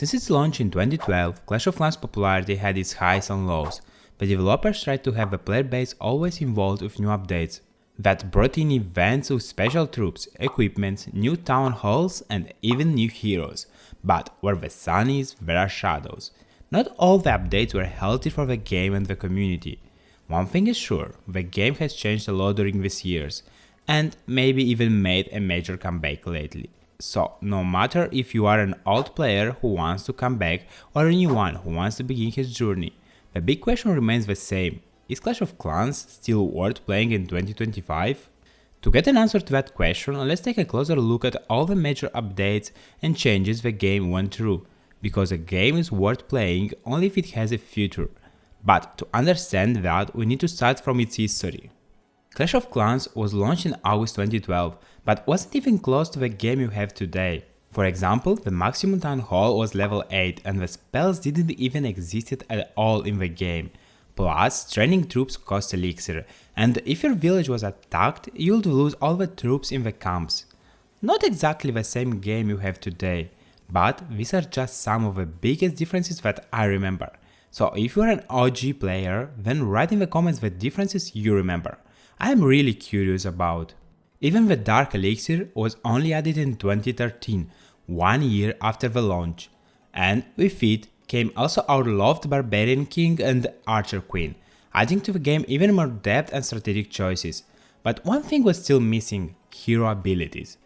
Since its launch in 2012, Clash of Clans popularity had its highs and lows, but developers tried to have a player base always involved with new updates that brought in events with special troops, equipment, new town halls and even new heroes. But where the sun is, there are shadows. Not all the updates were healthy for the game and the community. One thing is sure, the game has changed a lot during these years, and maybe even made a major comeback lately. So, no matter if you are an old player who wants to come back or a new one who wants to begin his journey, the big question remains the same: is Clash of Clans still worth playing in 2025? To get an answer to that question, let's take a closer look at all the major updates and changes the game went through, because a game is worth playing only if it has a future. But to understand that, we need to start from its history. Clash of Clans was launched in August 2012, but wasn't even close to the game you have today. For example, the maximum town hall was level 8 and the spells didn't even exist at all in the game. Plus, training troops cost elixir, and if your village was attacked, you'd lose all the troops in the camps. Not exactly the same game you have today, but these are just some of the biggest differences that I remember. So if you're an OG player, then write in the comments the differences you remember. I am really curious about. Even the Dark Elixir was only added in 2013, 1 year after the launch, and with it came also our loved Barbarian King and Archer Queen, adding to the game even more depth and strategic choices. But one thing was still missing: hero abilities.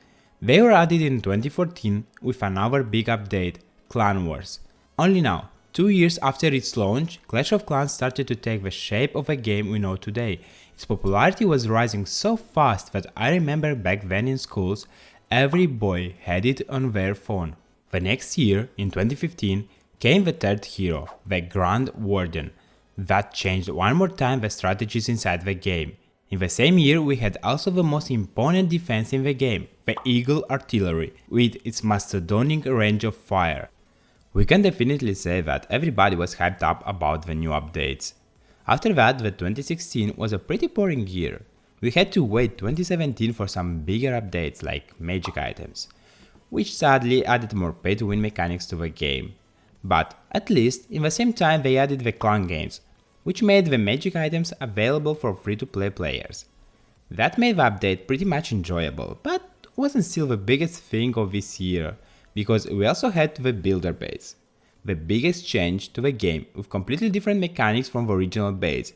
They were added in 2014 with another big update, Clan Wars. Only now, 2 years after its launch, Clash of Clans started to take the shape of a game we know today. Its popularity was rising so fast that I remember back then in schools, every boy had it on their phone. The next year, in 2015, came the third hero, the Grand Warden. That changed one more time the strategies inside the game. In the same year, we had also the most imponent defense in the game, the Eagle Artillery, with its mastodonic range of fire. We can definitely say that everybody was hyped up about the new updates. After that, the 2016 was a pretty boring year. We had to wait 2017 for some bigger updates like magic items, which sadly added more pay-to-win mechanics to the game. But at least, in the same time, they added the clan games, which made the magic items available for free-to-play players. That made the update pretty much enjoyable, but wasn't still the biggest thing of this year, because we also had the builder base, the biggest change to the game with completely different mechanics from the original base.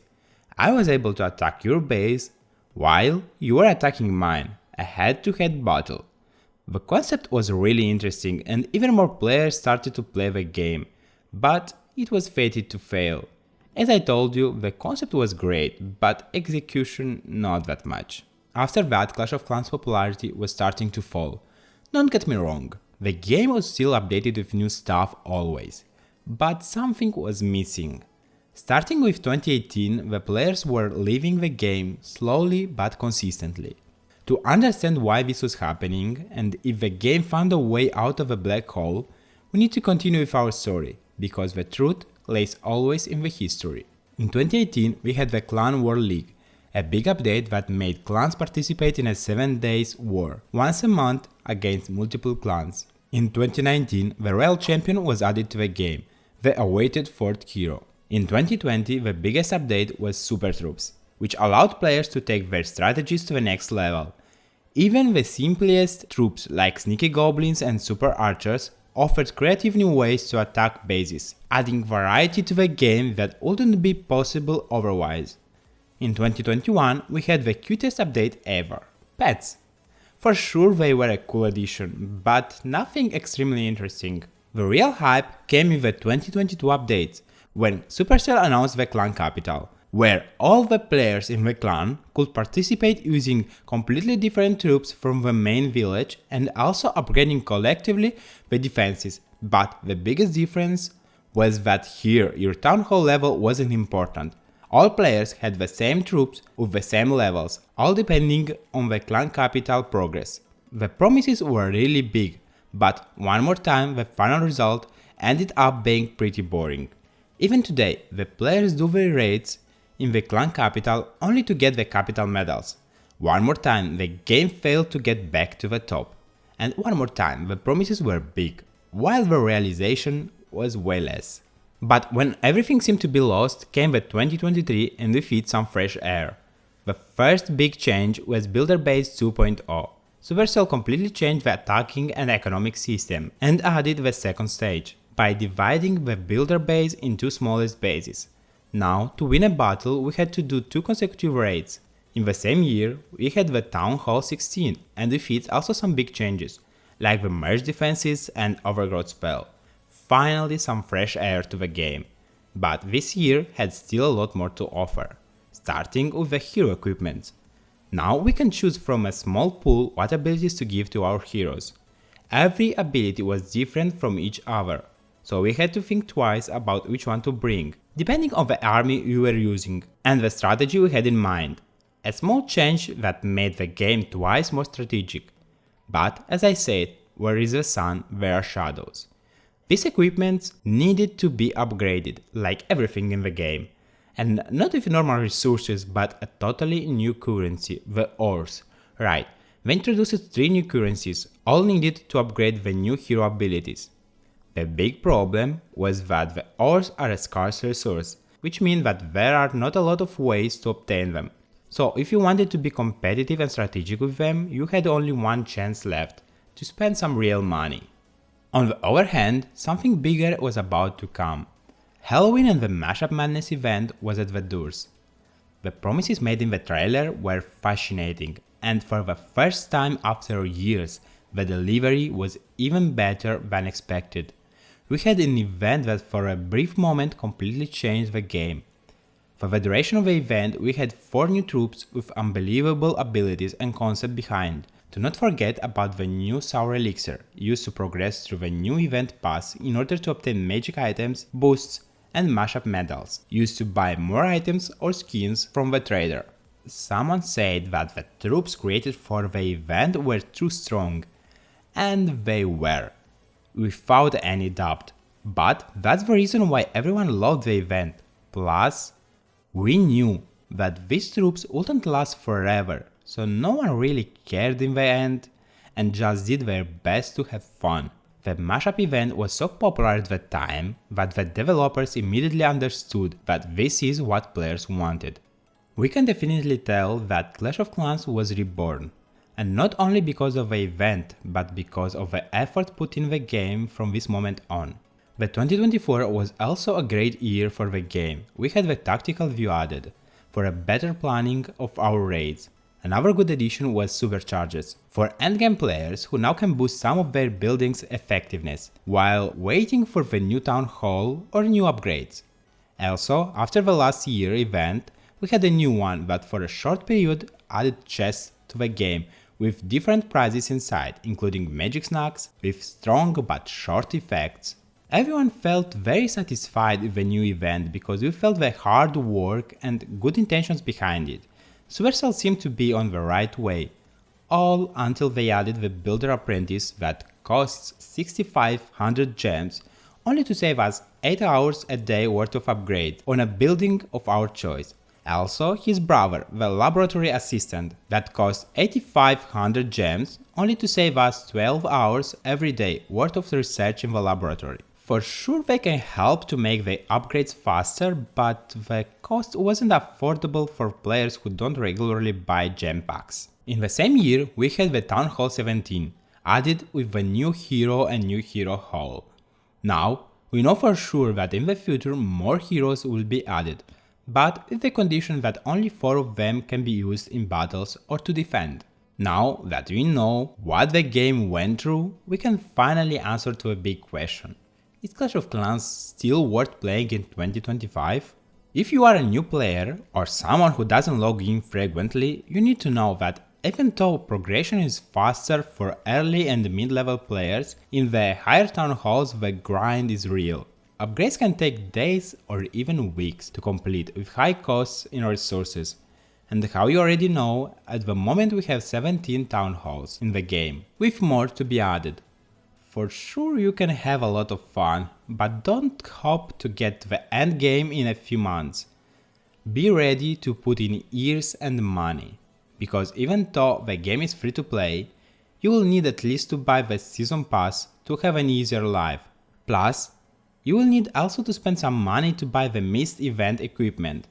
I was able to attack your base while you were attacking mine, a head-to-head battle. The concept was really interesting and even more players started to play the game, but it was fated to fail. As I told you, the concept was great, but execution not that much. After that, Clash of Clans popularity was starting to fall. Don't get me wrong, the game was still updated with new stuff always, but something was missing. Starting with 2018, the players were leaving the game slowly but consistently. To understand why this was happening and if the game found a way out of a black hole, we need to continue with our story, because the truth lays always in the history. In 2018, we had the Clan War League, a big update that made clans participate in a 7-day war, once a month against multiple clans. In 2019, the Royal Champion was added to the game, the awaited fourth hero. In 2020, the biggest update was Super Troops, which allowed players to take their strategies to the next level. Even the simplest troops like Sneaky Goblins and Super Archers offered creative new ways to attack bases, adding variety to the game that wouldn't be possible otherwise. In 2021, we had the cutest update ever, Pets. For sure they were a cool addition, but nothing extremely interesting. The real hype came with the 2022 updates, when Supercell announced the Clan Capital, where all the players in the clan could participate using completely different troops from the main village and also upgrading collectively the defenses. But the biggest difference was that here your town hall level wasn't important. All players had the same troops with the same levels, all depending on the clan capital progress. The promises were really big, but one more time the final result ended up being pretty boring. Even today, the players do the raids in the clan capital only to get the capital medals. One more time the game failed to get back to the top. And one more time the promises were big, while the realization was way less. But when everything seemed to be lost, came the 2023 and with it some fresh air. The first big change was Builder Base 2.0. Supercell completely changed the attacking and economic system and added the second stage, by dividing the builder base into smallest bases. Now, to win a battle, we had to do 2 consecutive raids. In the same year, we had the Town Hall 16, and with it also some big changes, like the merge defenses and overgrowth spell. Finally some fresh air to the game. But this year had still a lot more to offer, starting with the hero equipment. Now we can choose from a small pool what abilities to give to our heroes. Every ability was different from each other, so we had to think twice about which one to bring, depending on the army we were using and the strategy we had in mind. A small change that made the game twice more strategic. But, as I said, where is the sun, there are shadows. This equipment needed to be upgraded, like everything in the game. And not with normal resources, but a totally new currency, the ores. Right, they introduced 3 new currencies, all needed to upgrade the new hero abilities. The big problem was that the ores are a scarce resource, which means that there are not a lot of ways to obtain them. So if you wanted to be competitive and strategic with them, you had only one chance left, to spend some real money. On the other hand, something bigger was about to come. Halloween and the Mashup Madness event was at the doors. The promises made in the trailer were fascinating, and for the first time after years, the delivery was even better than expected. We had an event that for a brief moment completely changed the game. For the duration of the event, we had 4 new troops with unbelievable abilities and concept behind. Do not forget about the new Sour Elixir, used to progress through the new event pass in order to obtain magic items, boosts, and mashup medals, used to buy more items or skins from the trader. Someone said that the troops created for the event were too strong, and they were, without any doubt. But that's the reason why everyone loved the event. Plus, we knew that these troops wouldn't last forever, so no one really cared in the end, and just did their best to have fun. The mashup event was so popular at the time that the developers immediately understood that this is what players wanted. We can definitely tell that Clash of Clans was reborn, and not only because of the event, but because of the effort put in the game from this moment on. The 2024 was also a great year for the game. We had the tactical view added, for a better planning of our raids. Another good addition was supercharges, for endgame players who now can boost some of their buildings' effectiveness, while waiting for the new town hall or new upgrades. Also, after the last year event, we had a new one that for a short period added chests to the game, with different prizes inside, including magic snacks with strong but short effects. Everyone felt very satisfied with the new event because we felt the hard work and good intentions behind it. Supercell seemed to be on the right way, all until they added the Builder Apprentice that costs 6500 gems, only to save us 8 hours a day worth of upgrade on a building of our choice. Also his brother, the Laboratory Assistant, that costs 8500 gems, only to save us 12 hours every day worth of research in the laboratory. For sure they can help to make the upgrades faster, but the cost wasn't affordable for players who don't regularly buy gem packs. In the same year we had the Town Hall 17, added with the new hero and new hero hall. Now, we know for sure that in the future more heroes will be added, but with the condition that only 4 of them can be used in battles or to defend. Now that we know what the game went through, we can finally answer to a big question. Is Clash of Clans still worth playing in 2025? If you are a new player or someone who doesn't log in frequently, you need to know that even though progression is faster for early and mid-level players, in the higher town halls the grind is real. Upgrades can take days or even weeks to complete with high costs in resources. And how you already know, at the moment we have 17 town halls in the game, with more to be added. For sure you can have a lot of fun, but don't hope to get to the end game in a few months. Be ready to put in years and money, because even though the game is free to play, You will need at least to buy the season pass to have an easier life. Plus, you will need also to spend some money to buy the missed event equipment,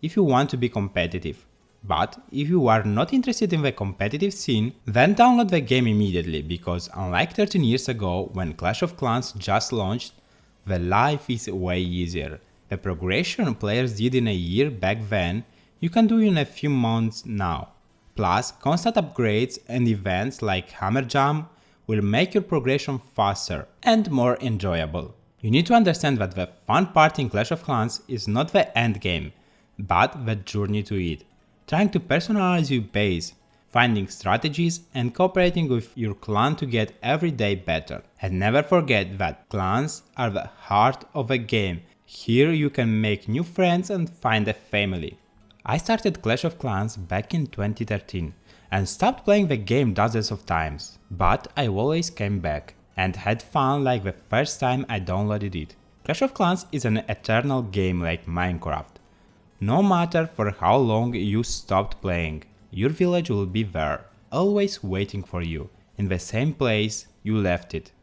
if you want to be competitive. But if you are not interested in the competitive scene, then download the game immediately, because unlike 13 years ago when Clash of Clans just launched, the life is way easier. The progression players did in a year back then, you can do in a few months now. Plus, constant upgrades and events like Hammer Jam will make your progression faster and more enjoyable. You need to understand that the fun part in Clash of Clans is not the end game, but the journey to it. Trying to personalize your base, finding strategies and cooperating with your clan to get every day better. And never forget that clans are the heart of a game. Here you can make new friends and find a family. I started Clash of Clans back in 2013 and stopped playing the game dozens of times, but I always came back and had fun like the first time I downloaded it. Clash of Clans is an eternal game like Minecraft. No matter for how long you stopped playing, your village will be there, always waiting for you, in the same place you left it.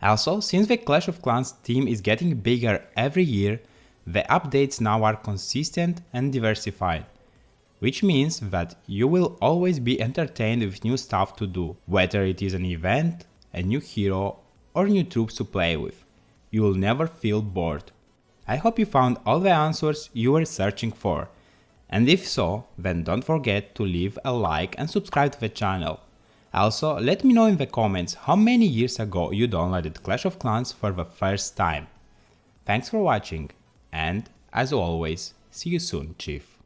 Also, since the Clash of Clans team is getting bigger every year, the updates now are consistent and diversified, which means that you will always be entertained with new stuff to do, whether it is an event, a new hero, or new troops to play with. You will never feel bored. I hope you found all the answers you were searching for, and if so, then don't forget to leave a like and subscribe to the channel. Also, let me know in the comments how many years ago you downloaded Clash of Clans for the first time. Thanks for watching, and as always, see you soon, Chief.